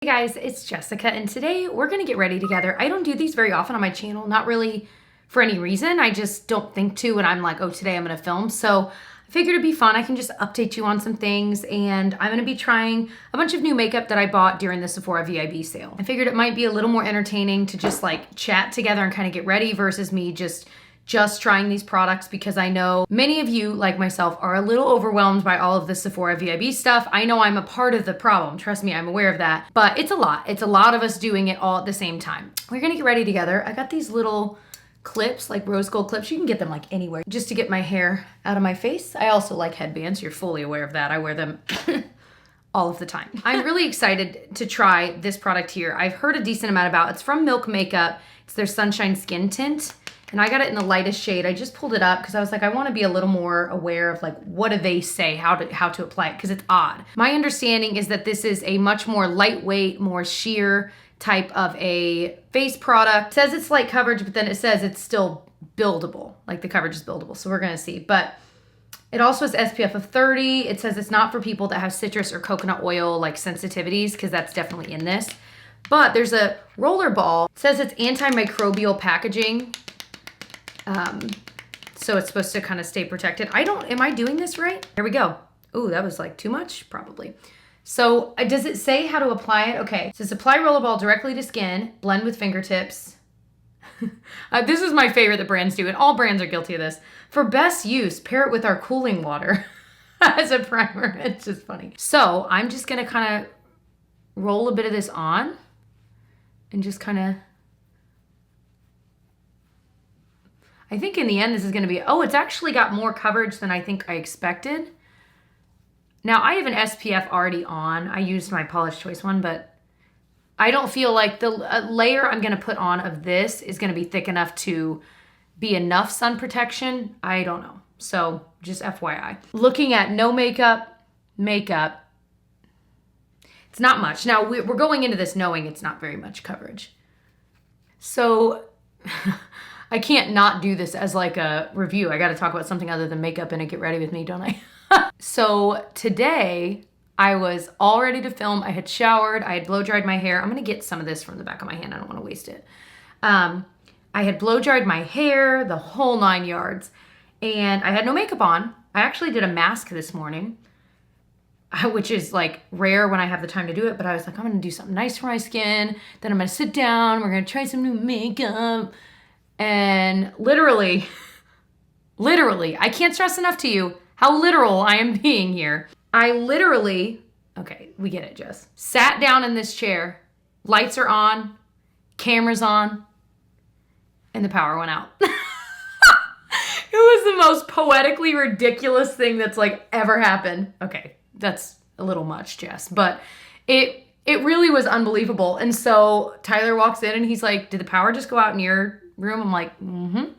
guys, it's Jessica, and today we're gonna get ready together. I don't do these very often on my channel, not really for any reason. I just don't think to, and I'm like, oh, today I'm gonna film. So I figured it'd be fun. I can just update you on some things, and I'm gonna be trying a bunch of new makeup that I bought during the Sephora VIB sale. I figured it might be a little more entertaining to just like chat together and kind of get ready versus me just trying these products, because I know many of you, like myself, are a little overwhelmed by all of the Sephora VIB stuff. I know I'm a part of the problem. Trust me, I'm aware of that. But it's a lot. It's a lot of us doing it all at the same time. We're gonna get ready together. I got these little clips, like rose gold clips. You can get them like anywhere, just to get my hair out of my face. I also like headbands. You're fully aware of that. I wear them all of the time. I'm really excited to try this product here. I've heard a decent amount about. It's from Milk Makeup. It's their Sunshine Skin Tint. And I got it in the lightest shade. I just pulled it up because I was like, I want to be a little more aware of like, what do they say, how to apply it, because it's odd. My understanding is that this is a much more lightweight, more sheer type of a face product. It says it's light coverage, but then it says it's still buildable. Like the coverage is buildable, so we're gonna see. But it also has SPF of 30. It says it's not for people that have citrus or coconut oil like sensitivities, because that's definitely in this. But there's a roller ball. It says it's antimicrobial packaging. So it's supposed to kind of stay protected. Am I doing this right? Here we go. Ooh, that was like too much, probably. So does it say how to apply it? Okay, it says apply rollerball directly to skin, blend with fingertips. This is my favorite that brands do, and all brands are guilty of this. For best use, pair it with our cooling water as a primer. It's just funny. So I'm just gonna kind of roll a bit of this on and just kind of, I think in the end, this is gonna be, oh, it's actually got more coverage than I think I expected. Now, I have an SPF already on. I used my Paula's Choice one, but I don't feel like the layer I'm gonna put on of this is gonna be thick enough to be enough sun protection. I don't know. So just FYI. Looking at no makeup, it's not much. Now, we're going into this knowing it's not very much coverage. So I can't not do this as like a review. I got to talk about something other than makeup in a get ready with me, don't I? So today I was all ready to film. I had showered. I had blow dried my hair. I'm going to get some of this from the back of my hand. I don't want to waste it. I had blow dried my hair, the whole 9 yards, and I had no makeup on. I actually did a mask this morning, which is like rare when I have the time to do it, but I was like, I'm going to do something nice for my skin. Then I'm going to sit down. We're going to try some new makeup. And literally, I can't stress enough to you how literal I am being here. I literally, okay, we get it, Jess. Sat down in this chair, lights are on, camera's on, and the power went out. It was the most poetically ridiculous thing that's like ever happened. Okay, that's a little much, Jess, but it really was unbelievable. And so Tyler walks in and he's like, did the power just go out in your room? I'm like, mm-hmm.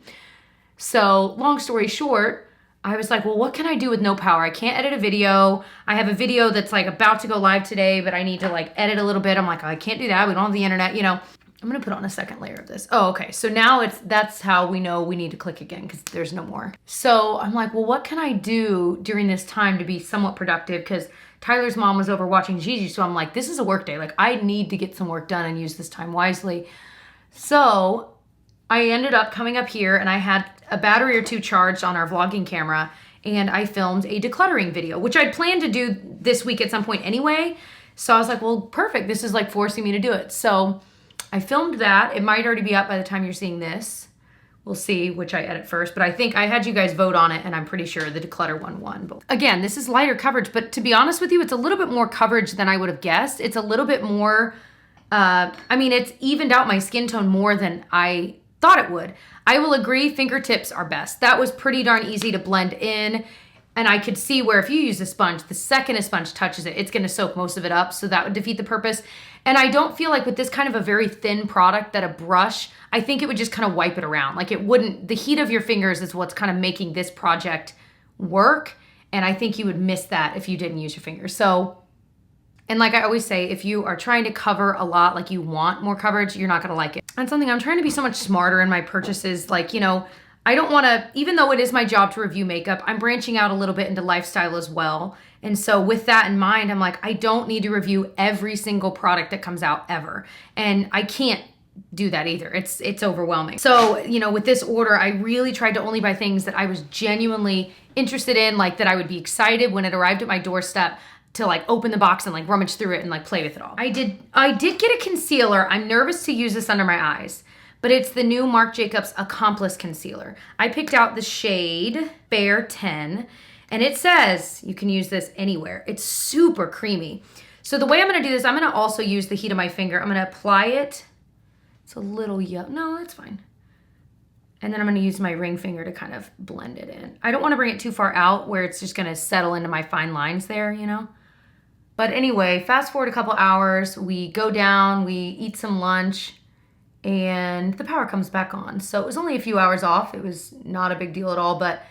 So long story short, I was like, well, what can I do with no power? I can't edit a video. I have a video that's like about to go live today, but I need to like edit a little bit. I'm like, oh, I can't do that. We don't have the internet, you know. I'm gonna put on a second layer of this. Oh, okay. So now that's how we know we need to click again, because there's no more. So I'm like, well, what can I do during this time to be somewhat productive? Because Tyler's mom was over watching Gigi. So I'm like, this is a work day. Like I need to get some work done and use this time wisely. So I ended up coming up here and I had a battery or two charged on our vlogging camera, and I filmed a decluttering video, which I'd planned to do this week at some point anyway. So I was like, well, perfect. This is like forcing me to do it. So I filmed that. It might already be up by the time you're seeing this. We'll see which I edit first, but I think I had you guys vote on it, and I'm pretty sure the declutter one won. But again, this is lighter coverage, but to be honest with you, it's a little bit more coverage than I would have guessed. It's a little bit more, I mean, it's evened out my skin tone more than I thought it would. I will agree, fingertips are best. That was pretty darn easy to blend in. And I could see where if you use a sponge, the second a sponge touches it, it's gonna soak most of it up. So that would defeat the purpose. And I don't feel like with this kind of a very thin product that a brush, I think it would just kind of wipe it around. Like it wouldn't, the heat of your fingers is what's kind of making this project work. And I think you would miss that if you didn't use your fingers. So, and like I always say, if you are trying to cover a lot, like you want more coverage, you're not gonna like it. And something I'm trying to be so much smarter in my purchases. Like, you know, I don't wanna, even though it is my job to review makeup, I'm branching out a little bit into lifestyle as well. And so with that in mind, I'm like, I don't need to review every single product that comes out ever. And I can't do that either. It's overwhelming. So, you know, with this order, I really tried to only buy things that I was genuinely interested in, like that I would be excited when it arrived at my doorstep to like open the box and like rummage through it and like play with it all. I did get a concealer. I'm nervous to use this under my eyes, but it's the new Marc Jacobs Accomplice Concealer. I picked out the shade Fair 10, and it says you can use this anywhere. It's super creamy. So the way I'm gonna do this, I'm gonna also use the heat of my finger. I'm gonna apply it. It's a little yellow. No, that's fine. And then I'm gonna use my ring finger to kind of blend it in. I don't wanna bring it too far out where it's just gonna settle into my fine lines there, you know? But anyway, fast forward a couple hours, we go down, we eat some lunch, and the power comes back on. So it was only a few hours off. It was not a big deal at all, but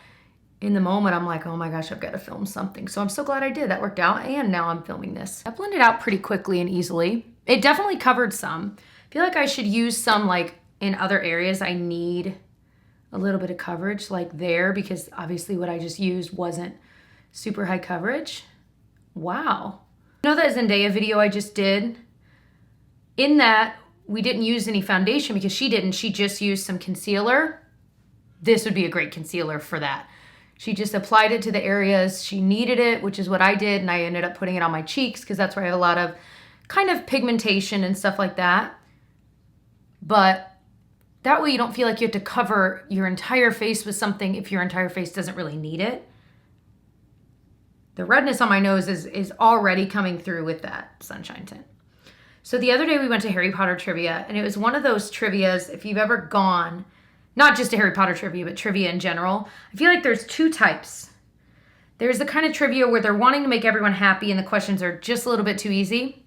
in the moment, I'm like, oh my gosh, I've got to film something. So I'm so glad I did. That worked out, and now I'm filming this. I blended out pretty quickly and easily. It definitely covered some. I feel like I should use some like in other areas I need a little bit of coverage, like there, because obviously what I just used wasn't super high coverage. Wow. You know that Zendaya video I just did? In that, we didn't use any foundation because she didn't. She just used some concealer. This would be a great concealer for that. She just applied it to the areas she needed it, which is what I did, and I ended up putting it on my cheeks because that's where I have a lot of kind of pigmentation and stuff like that. But that way you don't feel like you have to cover your entire face with something if your entire face doesn't really need it. The redness on my nose is already coming through with that sunshine tint. So the other day we went to Harry Potter trivia, and it was one of those trivias, if you've ever gone, not just to Harry Potter trivia, but trivia in general, I feel like there's two types. There's the kind of trivia where they're wanting to make everyone happy and the questions are just a little bit too easy.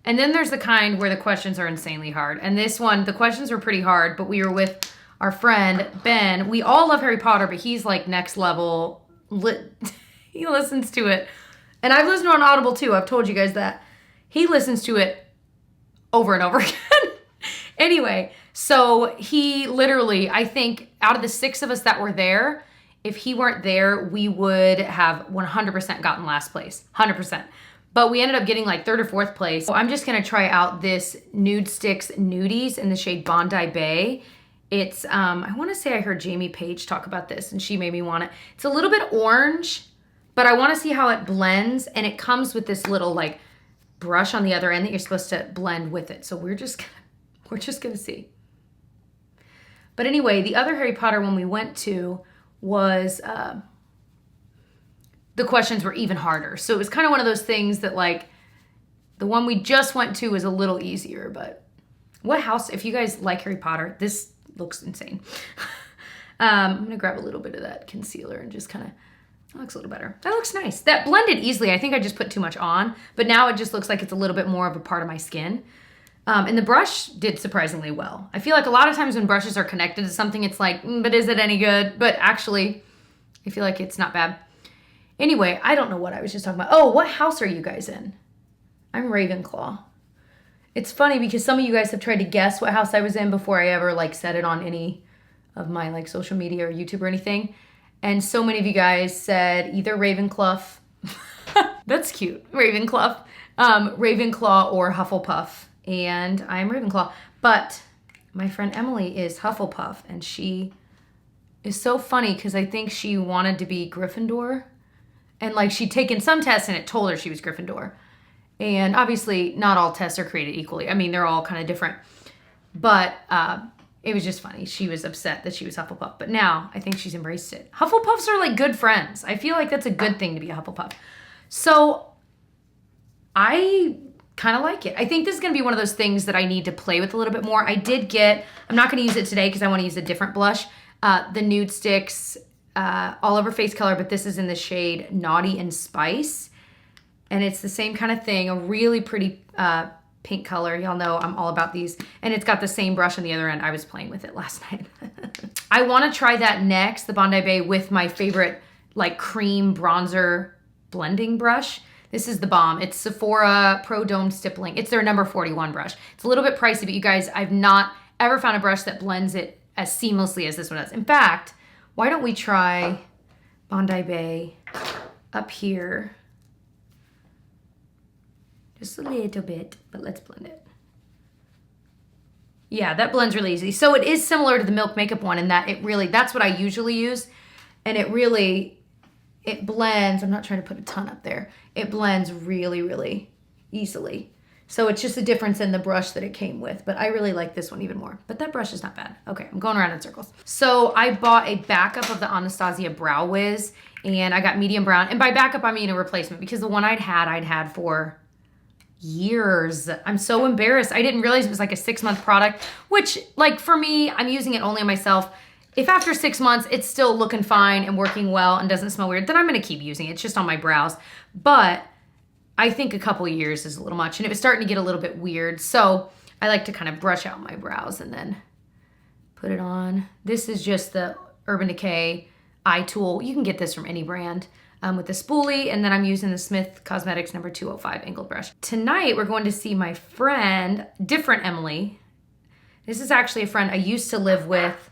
And then there's the kind where the questions are insanely hard. And this one, the questions were pretty hard, but we were with our friend, Ben. We all love Harry Potter, but he's like next level. He listens to it. And I've listened to it on Audible too. I've told you guys that. He listens to it over and over again. Anyway, so he literally, I think out of the 6 of us that were there, if he weren't there, we would have 100% gotten last place, 100%. But we ended up getting like 3rd or 4th place. So I'm just gonna try out this Nudestix Nudies in the shade Bondi Bay. It's, I wanna say I heard Jamie Page talk about this and she made me want it. It's a little bit orange, but I wanna see how it blends, and it comes with this little like brush on the other end that you're supposed to blend with it. So we're just gonna see. But anyway, the other Harry Potter one we went to was, the questions were even harder. So it was kind of one of those things that like, the one we just went to was a little easier, but what house, if you guys like Harry Potter, this looks insane. I'm gonna grab a little bit of that concealer and just kind of, that looks a little better. That looks nice. That blended easily. I think I just put too much on, but now it just looks like it's a little bit more of a part of my skin. And the brush did surprisingly well. I feel like a lot of times when brushes are connected to something, it's like, but is it any good? But actually, I feel like it's not bad. Anyway, I don't know what I was just talking about. Oh, what house are you guys in? I'm Ravenclaw. It's funny because some of you guys have tried to guess what house I was in before I ever like said it on any of my like social media or YouTube or anything. And so many of you guys said either Ravenclaw, that's cute, Ravenclaw, Ravenclaw or Hufflepuff. And I'm Ravenclaw. But my friend Emily is Hufflepuff, and she is so funny because I think she wanted to be Gryffindor. And like she'd taken some tests and it told her she was Gryffindor. And obviously not all tests are created equally. I mean, they're all kind of different. But it was just funny. She was upset that she was Hufflepuff. But now I think she's embraced it. Hufflepuffs are like good friends. I feel like that's a good thing to be a Hufflepuff. So I kind of like it. I think this is going to be one of those things that I need to play with a little bit more. I did get, I'm not going to use it today because I want to use a different blush. The Nudestix all over face color, but this is in the shade Naughty and Spice. And it's the same kind of thing, a really pretty pink color. Y'all know I'm all about these. And it's got the same brush on the other end. I was playing with it last night. I want to try that next, the Bondi Bay, with my favorite like cream bronzer blending brush. This is the bomb. It's Sephora Pro Dome Stippling. It's their number 41 brush. It's a little bit pricey, but you guys, I've not ever found a brush that blends it as seamlessly as this one does. In fact, why don't we try Bondi Bay up here Just a little bit, but let's blend it. Yeah, that blends really easy. So it is similar to the Milk Makeup one in that it really, that's what I usually use. And it blends, I'm not trying to put a ton up there. It blends really, really easily. So it's just a difference in the brush that it came with. But I really like this one even more. But that brush is not bad. Okay, I'm going around in circles. So I bought a backup of the Anastasia Brow Wiz. And I got medium brown. And by backup, I mean a replacement. Because the one I'd had for years. I'm so embarrassed. I didn't realize it was like a 6-month product. Which, like for me, I'm using it only on myself. If after 6 months, it's still looking fine and working well and doesn't smell weird, then I'm going to keep using it. It's just on my brows. But I think a couple years is a little much, and it was starting to get a little bit weird. So I like to kind of brush out my brows and then put it on. This is just the Urban Decay eye tool. You can get this from any brand with the spoolie, and then I'm using the Smith Cosmetics number 205 angled brush. Tonight, we're going to see my friend, different Emily. This is actually a friend I used to live with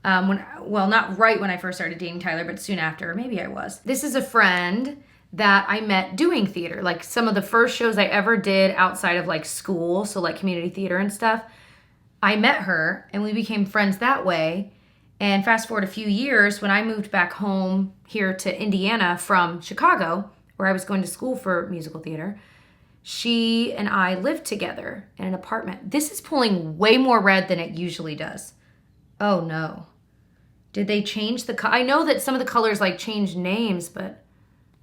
well, not right when I first started dating Tyler, but soon after. Maybe I was. This is a friend that I met doing theater. Like some of the first shows I ever did outside of like school, so like community theater and stuff. I met her and we became friends that way. And fast forward a few years, when I moved back home here to Indiana from Chicago, where I was going to school for musical theater, she and I lived together in an apartment. This is pulling way more red than it usually does. Oh no. Did they change the I know that some of the colors like change names, but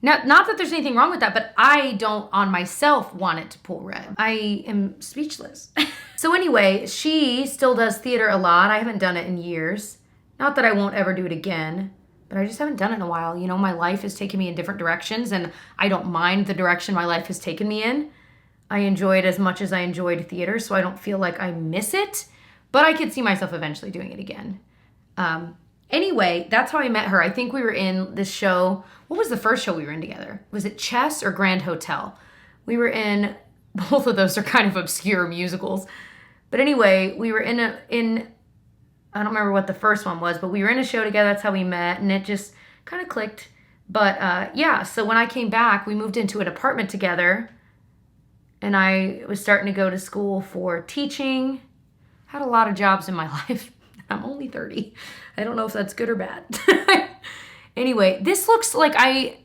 not that there's anything wrong with that, but I don't on myself want it to pull red. I am speechless. So anyway, she still does theater a lot. I haven't done it in years. Not that I won't ever do it again, but I just haven't done it in a while. You know, my life has taken me in different directions, and I don't mind the direction my life has taken me in. I enjoy it as much as I enjoyed theater, so I don't feel like I miss it, but I could see myself eventually doing it again. Anyway, that's how I met her. I think we were in this show. What was the first show we were in together? Was it Chess or Grand Hotel? We were in, both of those are kind of obscure musicals. But anyway, we were in I don't remember what the first one was, but we were in a show together. That's how we met, and it just kind of clicked. But yeah, so when I came back, we moved into an apartment together, and I was starting to go to school for teaching. Had a lot of jobs in my life. I'm only 30. I don't know if that's good or bad. Anyway, this looks like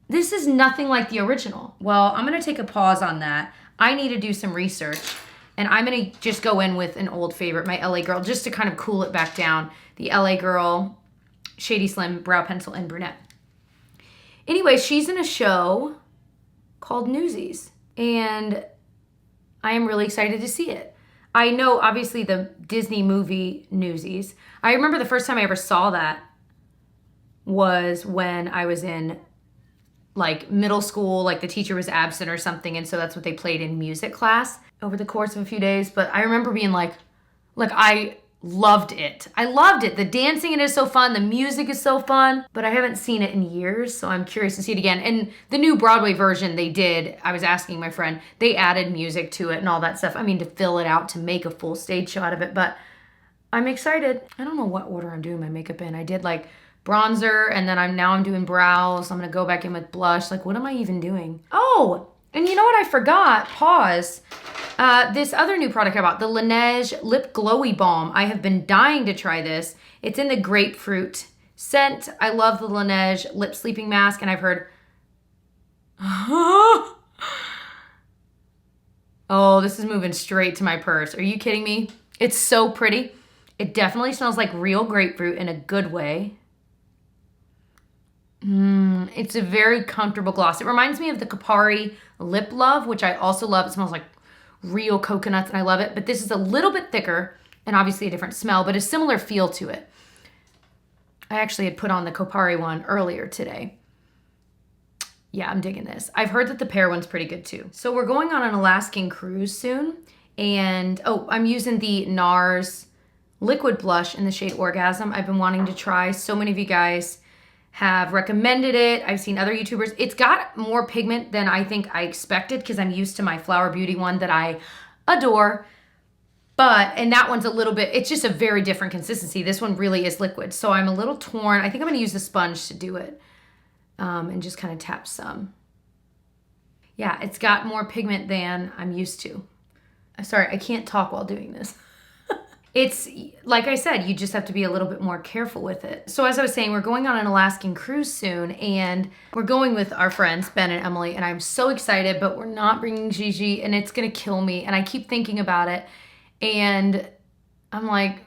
this is nothing like the original. Well, I'm going to take a pause on that. I need to do some research, and I'm going to just go in with an old favorite, my LA Girl, just to kind of cool it back down. The LA Girl Shady Slim Brow Pencil in Brunette. Anyway, she's in a show called Newsies, and I am really excited to see it. I know, obviously, the Disney movie Newsies. I remember the first time I ever saw that was when I was in, like, middle school. Like, the teacher was absent or something, and so that's what they played in music class over the course of a few days. But I remember being like, I loved it. I loved it. The dancing in it is so fun. The music is so fun. But I haven't seen it in years, so I'm curious to see it again. And the new Broadway version they did, I was asking my friend, they added music to it and all that stuff. I mean, to fill it out, to make a full stage show out of it. But I'm excited. I don't know what order I'm doing my makeup in. I did like bronzer, and then I'm doing brows. I'm going to go back in with blush. Like, what am I even doing? Oh, and you know what I forgot? Pause. This other new product I bought, the Laneige Lip Glowy Balm. I have been dying to try this. It's in the Grapefruit scent. I love the Laneige Lip Sleeping Mask, and I've heard... Oh, this is moving straight to my purse. Are you kidding me? It's so pretty. It definitely smells like real grapefruit in a good way. It's a very comfortable gloss. It reminds me of the Kopari Lip Love, which I also love. It smells like real coconuts, and I love it. But this is a little bit thicker and obviously a different smell, but a similar feel to it. I actually had put on the Kopari one earlier today. Yeah, I'm digging this. I've heard that the pear one's pretty good too. So we're going on an Alaskan cruise soon. And, I'm using the NARS liquid blush in the shade Orgasm. I've been wanting to try. So many of you guys have recommended it. I've seen other YouTubers. It's got more pigment than I think I expected because I'm used to my Flower Beauty one that I adore. And that one's a little bit, it's just a very different consistency. This one really is liquid. So I'm a little torn. I think I'm going to use the sponge to do it and just kind of tap some. Yeah, it's got more pigment than I'm used to. Sorry, I can't talk while doing this. It's, like I said, you just have to be a little bit more careful with it. So as I was saying, we're going on an Alaskan cruise soon, and we're going with our friends, Ben and Emily, and I'm so excited, but we're not bringing Gigi, and it's gonna kill me, and I keep thinking about it, and I'm like,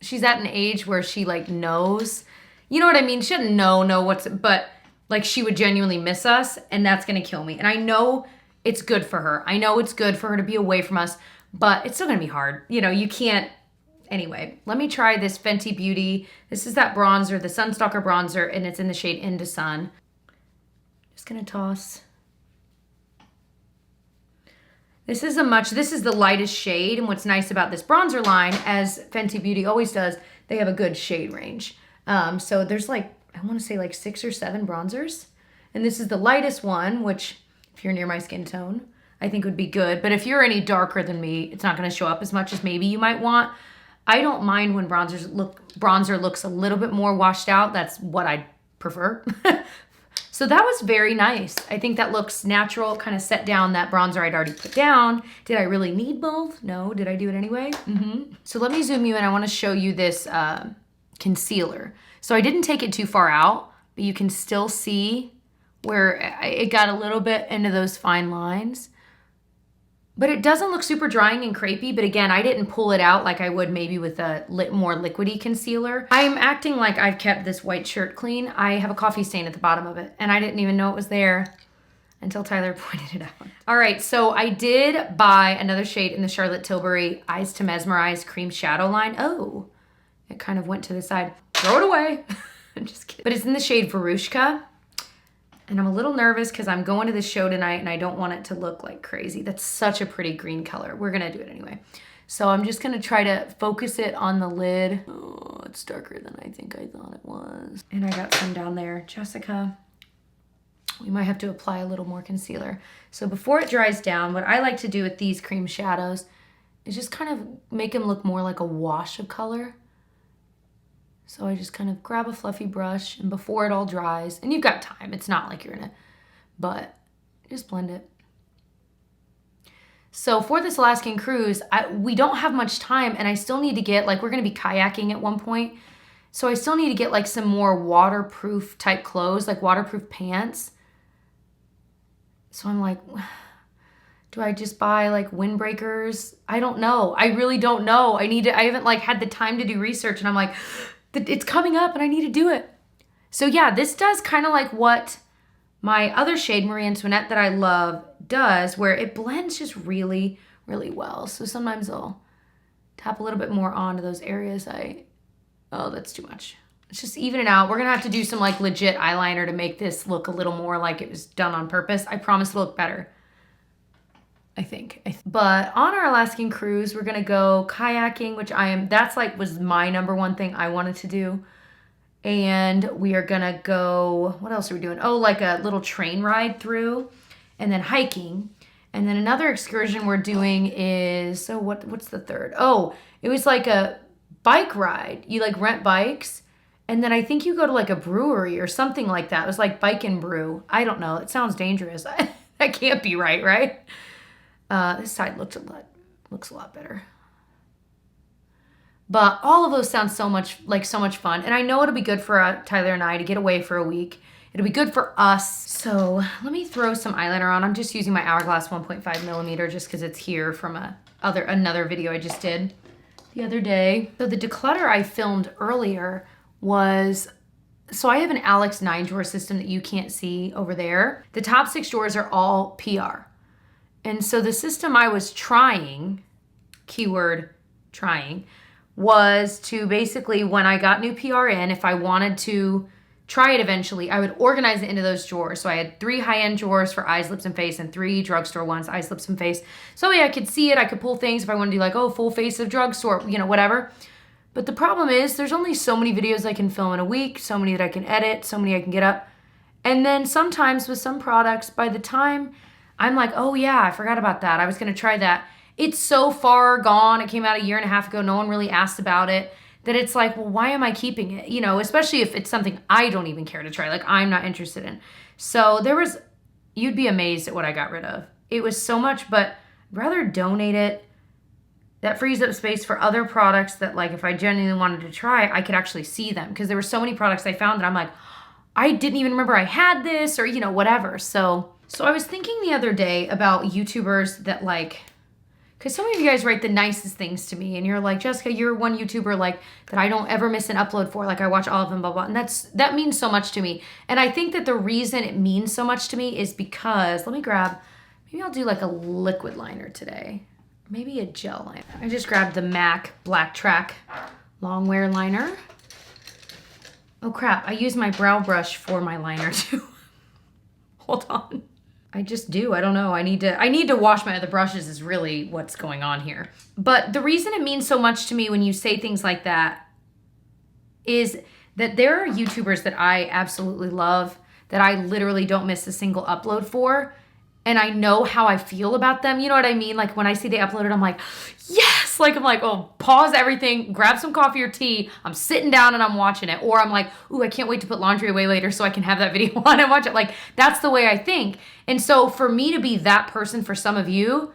she's at an age where she, like, knows, you know what I mean? She doesn't know what's, but, like, she would genuinely miss us, and that's gonna kill me. And I know it's good for her. I know it's good for her to be away from us, but it's still gonna be hard. You know, you can't. Anyway, let me try this Fenty Beauty. This is that bronzer, the Stalk'r bronzer, and it's in the shade Into Sun. Just gonna toss. This is the lightest shade, and what's nice about this bronzer line, as Fenty Beauty always does, they have a good shade range. So there's like, I wanna say like 6 or 7 bronzers, and this is the lightest one, which if you're near my skin tone, I think would be good. But if you're any darker than me, it's not gonna show up as much as maybe you might want. I don't mind when bronzer looks a little bit more washed out. That's what I prefer. So that was very nice. I think that looks natural, kind of set down that bronzer I'd already put down. Did I really need both? No, did I do it anyway? So let me zoom you in. I wanna show you this concealer. So I didn't take it too far out, but you can still see where it got a little bit into those fine lines. But it doesn't look super drying and crepey, but again, I didn't pull it out like I would maybe with a more liquidy concealer. I'm acting like I've kept this white shirt clean. I have a coffee stain at the bottom of it, and I didn't even know it was there until Tyler pointed it out. All right, so I did buy another shade in the Charlotte Tilbury Eyes to Mesmerize Cream Shadow line. Oh, it kind of went to the side. Throw it away. I'm just kidding. But it's in the shade Veruschka. And I'm a little nervous because I'm going to the show tonight and I don't want it to look like crazy. That's such a pretty green color. We're gonna do it anyway. So I'm just gonna try to focus it on the lid. Oh, it's darker than I think I thought it was. And I got some down there. Jessica, we might have to apply a little more concealer. So before it dries down, what I like to do with these cream shadows is just kind of make them look more like a wash of color. So I just kind of grab a fluffy brush, and before it all dries, and you've got time, it's not like you're gonna, but just blend it. So for this Alaskan cruise, we don't have much time, and I still need to get, like, we're gonna be kayaking at one point, so I still need to get like some more waterproof type clothes, like waterproof pants. So I'm like, do I just buy like windbreakers? I don't know. I really don't know. I haven't like had the time to do research, and I'm like, it's coming up and I need to do it. So yeah, this does kind of like what my other shade, Marie Antoinette, that I love does, where it blends just really, really well. So sometimes I'll tap a little bit more onto those areas oh, that's too much. Let's just even it out. We're gonna have to do some like legit eyeliner to make this look a little more like it was done on purpose. I promise it'll look better. I think. But on our Alaskan cruise, we're gonna go kayaking, which that's like was my #1 thing I wanted to do. And we are gonna go, what else are we doing? Oh, like a little train ride through, and then hiking. And then another excursion we're doing is, so what's the third? Oh, it was like a bike ride. You like rent bikes, and then I think you go to like a brewery or something like that. It was like bike and brew. I don't know, it sounds dangerous. That can't be right? This side looks a lot better. But all of those sound so much fun. And I know it'll be good for Tyler and I to get away for a week. It'll be good for us. So let me throw some eyeliner on. I'm just using my Hourglass 1.5 millimeter just because it's here from another video I just did the other day. So the declutter I filmed earlier was, so I have an Alex 9-drawer system that you can't see over there. The top 6 drawers are all PR. And so the system I was trying, keyword trying, was to basically, when I got new PR in, if I wanted to try it eventually, I would organize it into those drawers. So I had 3 high-end drawers for eyes, lips, and face, and 3 drugstore ones, eyes, lips, and face. So yeah, I could see it. I could pull things if I wanted to do like, oh, full face of drugstore, you know, whatever. But the problem is there's only so many videos I can film in a week, so many that I can edit, so many I can get up. And then sometimes with some products, by the time I'm like, oh yeah, I forgot about that. I was gonna try that. It's so far gone. It came out a year and a half ago. No one really asked about it that it's like, well, why am I keeping it? You know, especially if it's something I don't even care to try, like I'm not interested in. So you'd be amazed at what I got rid of. It was so much, but I'd rather donate it. That frees up space for other products that, like, if I genuinely wanted to try, I could actually see them. Because there were so many products I found that I'm like, I didn't even remember I had this, or, you know, whatever. So I was thinking the other day about YouTubers that, like, because some of you guys write the nicest things to me, and you're like, Jessica, you're one YouTuber like that I don't ever miss an upload for. Like, I watch all of them, blah, blah. And that means so much to me. And I think that the reason it means so much to me is because, maybe I'll do like a liquid liner today. Maybe a gel liner. I just grabbed the MAC Black Track Long Wear Liner. Oh crap, I use my brow brush for my liner too. Hold on. I just do. I don't know. I need to wash my other brushes is really what's going on here. But the reason it means so much to me when you say things like that is that there are YouTubers that I absolutely love that I literally don't miss a single upload for. And I know how I feel about them. You know what I mean? Like when I see they uploaded, I'm like, yes! Like I'm like, oh, pause everything, grab some coffee or tea. I'm sitting down and I'm watching it. Or I'm like, ooh, I can't wait to put laundry away later so I can have that video on and watch it. Like that's the way I think. And so for me to be that person for some of you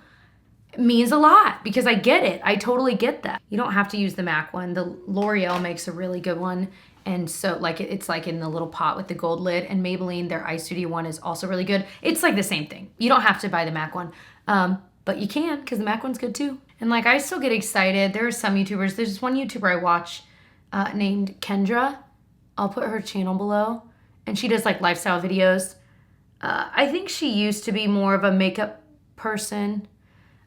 means a lot because I get it. I totally get that. You don't have to use the MAC one. The L'Oreal makes a really good one. And so like it's like in the little pot with the gold lid, and Maybelline, their Eye Studio one is also really good. It's like the same thing. You don't have to buy the MAC one, but you can because the MAC one's good too. And like I still get excited. There are some YouTubers. There's this one YouTuber I watch named Kendra. I'll put her channel below, and she does like lifestyle videos. I think she used to be more of a makeup person.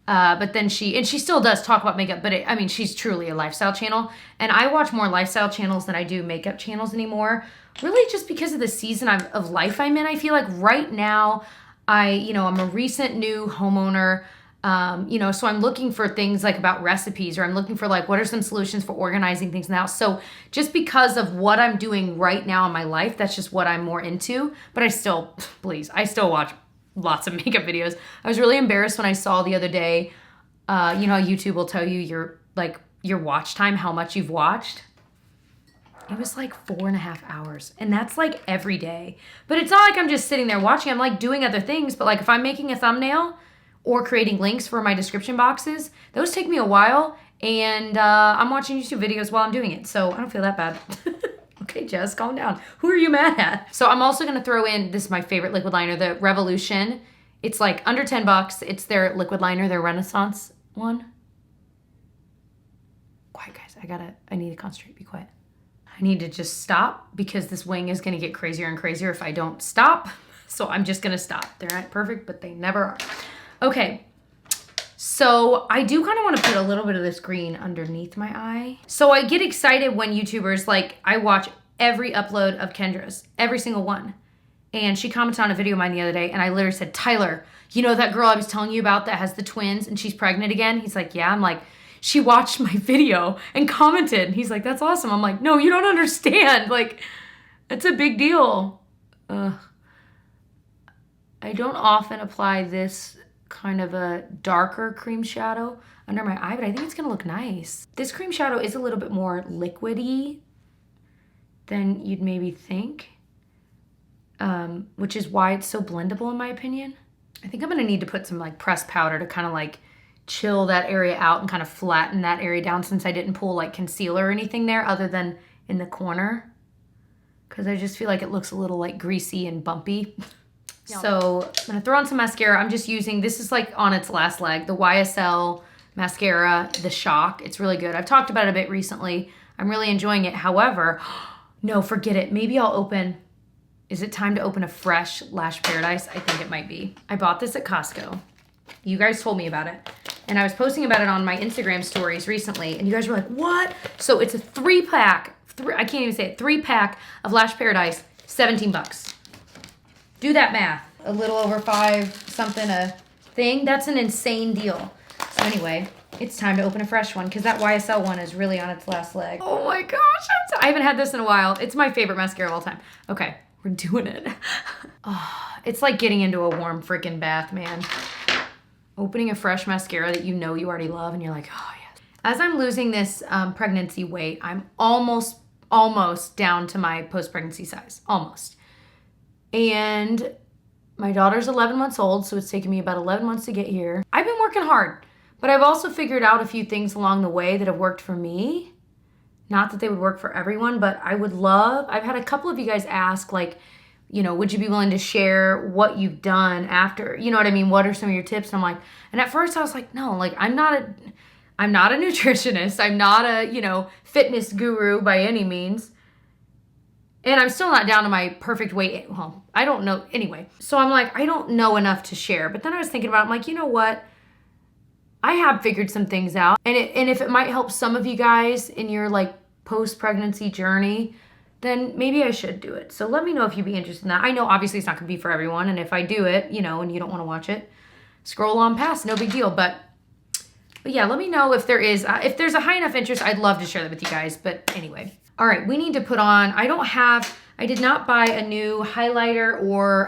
But then she still does talk about makeup, but I mean, she's truly a lifestyle channel. And I watch more lifestyle channels than I do makeup channels anymore. Really just because of the season of life I'm in. I feel like right now, I'm a recent new homeowner, so I'm looking for things like about recipes, or I'm looking for like, what are some solutions for organizing things now? So just because of what I'm doing right now in my life, that's just what I'm more into. But I still watch lots of makeup videos. I was really embarrassed when I saw the other day, how YouTube will tell you your watch time, how much you've watched. It was like 4.5 hours. And that's like every day. But it's not like I'm just sitting there watching. I'm like doing other things. But like if I'm making a thumbnail or creating links for my description boxes, those take me a while. And I'm watching YouTube videos while I'm doing it. So I don't feel that bad. Okay, Jess, calm down. Who are you mad at? So I'm also going to throw in, this is my favorite liquid liner, the Revolution. It's like under $10. It's their liquid liner, their Renaissance one. Quiet, guys. I need to concentrate. Be quiet. I need to just stop because this wing is going to get crazier and crazier if I don't stop. So I'm just going to stop. They're not perfect, but they never are. Okay. So I do kind of want to put a little bit of this green underneath my eye. So I get excited when YouTubers, like I watch every upload of Kendra's, every single one. And she commented on a video of mine the other day, and I literally said, Tyler, you know that girl I was telling you about that has the twins and she's pregnant again? He's like, yeah. I'm like, she watched my video and commented. And he's like, that's awesome. I'm like, no, you don't understand. Like, it's a big deal. I don't often apply this kind of a darker cream shadow under my eye, but I think it's gonna look nice. This cream shadow is a little bit more liquidy than you'd maybe think, which is why it's so blendable in my opinion. I think I'm gonna need to put some like pressed powder to kind of like chill that area out and kind of flatten that area down, since I didn't pull like concealer or anything there other than in the corner, because I just feel like it looks a little like greasy and bumpy. So I'm gonna throw on some mascara. I'm just using, this is like on its last leg, the YSL mascara, the Shock. It's really good. I've talked about it a bit recently. I'm really enjoying it. However, no, forget it. Maybe I'll open, is it time to open a fresh Lash Paradise? I think it might be. I bought this at Costco. You guys told me about it. And I was posting about it on my Instagram stories recently, and you guys were like, what? So it's a 3-pack, I can't even say it, 3-pack of Lash Paradise, $17. Do that math. A little over $5 something a thing. That's an insane deal. So anyway, it's time to open a fresh one because that YSL one is really on its last leg. Oh my gosh, I haven't had this in a while. It's my favorite mascara of all time. Okay, we're doing it. Oh, it's like getting into a warm freaking bath, man. Opening a fresh mascara that you know you already love and you're like, oh yes. As I'm losing this pregnancy weight, I'm almost down to my post-pregnancy size, almost. And my daughter's 11 months old, so it's taken me about 11 months to get here. I've been working hard, but I've also figured out a few things along the way that have worked for me. Not that they would work for everyone, but I've had a couple of you guys ask, like, you know, would you be willing to share what you've done after, you know what I mean? What are some of your tips? And I'm like, and at first I was like, no, like, I'm not a nutritionist. I'm not a, you know, fitness guru by any means. And I'm still not down to my perfect weight. Well, I don't know. Anyway, so I'm like, I don't know enough to share. But then I was thinking about it. I'm like, you know what? I have figured some things out. And if it might help some of you guys in your like post-pregnancy journey, then maybe I should do it. So let me know if you'd be interested in that. I know obviously it's not going to be for everyone. And if I do it, you know, and you don't want to watch it, scroll on past. No big deal. But yeah, let me know if there's a high enough interest. I'd love to share that with you guys. But anyway. All right, we need to put on, I did not buy a new highlighter or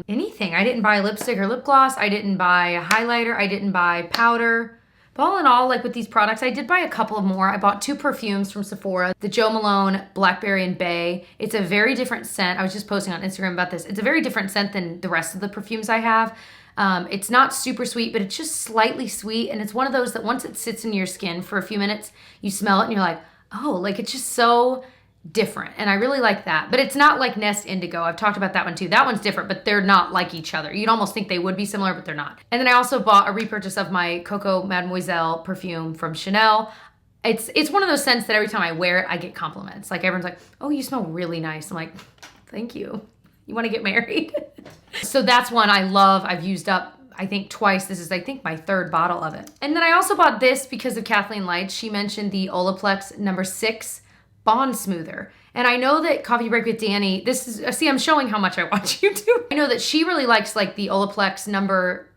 anything. I didn't buy a lipstick or lip gloss. I didn't buy a highlighter. I didn't buy powder. But all in all, like with these products, I did buy a couple of more. I bought 2 perfumes from Sephora, the Jo Malone Blackberry and Bay. It's a very different scent. I was just posting on Instagram about this. It's a very different scent than the rest of the perfumes I have. It's not super sweet, but it's just slightly sweet. And it's one of those that once it sits in your skin for a few minutes, you smell it and you're like, oh, like it's just so different. And I really like that. But it's not like Nest Indigo. I've talked about that one too. That one's different, but they're not like each other. You'd almost think they would be similar, but they're not. And then I also bought a repurchase of my Coco Mademoiselle perfume from Chanel. It's one of those scents that every time I wear it, I get compliments. Like everyone's like, oh, you smell really nice. I'm like, thank you. You want to get married? So that's one I love. I've used up I think twice. This is, I think, my 3rd bottle of it. And then I also bought this because of Kathleen Lights. She mentioned the Olaplex No. 6 Bond Smoother. And I know that Coffee Break with Danny, this is, see, I'm showing how much I watch YouTube. I know that she really likes like the Olaplex number,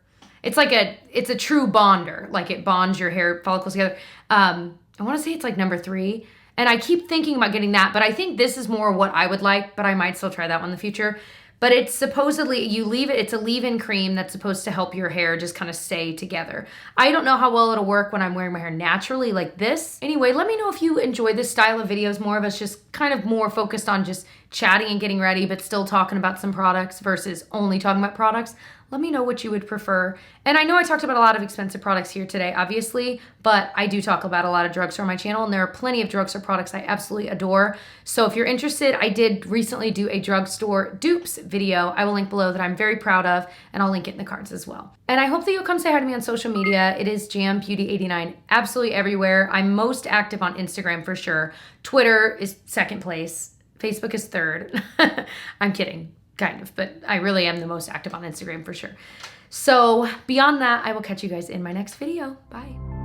it's a true bonder. Like it bonds your hair follicles together. I want to say it's like No. 3. And I keep thinking about getting that, but I think this is more what I would like, but I might still try that one in the future. But it's supposedly, it's a leave-in cream that's supposed to help your hair just kind of stay together. I don't know how well it'll work when I'm wearing my hair naturally like this. Anyway, let me know if you enjoy this style of videos, more of us just kind of more focused on just chatting and getting ready, but still talking about some products versus only talking about products. Let me know what you would prefer. And I know I talked about a lot of expensive products here today, obviously, but I do talk about a lot of drugstore on my channel, and there are plenty of drugstore products I absolutely adore. So if you're interested, I did recently do a drugstore dupes video I will link below that I'm very proud of, and I'll link it in the cards as well. And I hope that you'll come say hi to me on social media. It is JamBeauty89 absolutely everywhere. I'm most active on Instagram for sure. Twitter is 2nd place. Facebook is 3rd. I'm kidding. Kind of, but I really am the most active on Instagram for sure. So beyond that, I will catch you guys in my next video. Bye.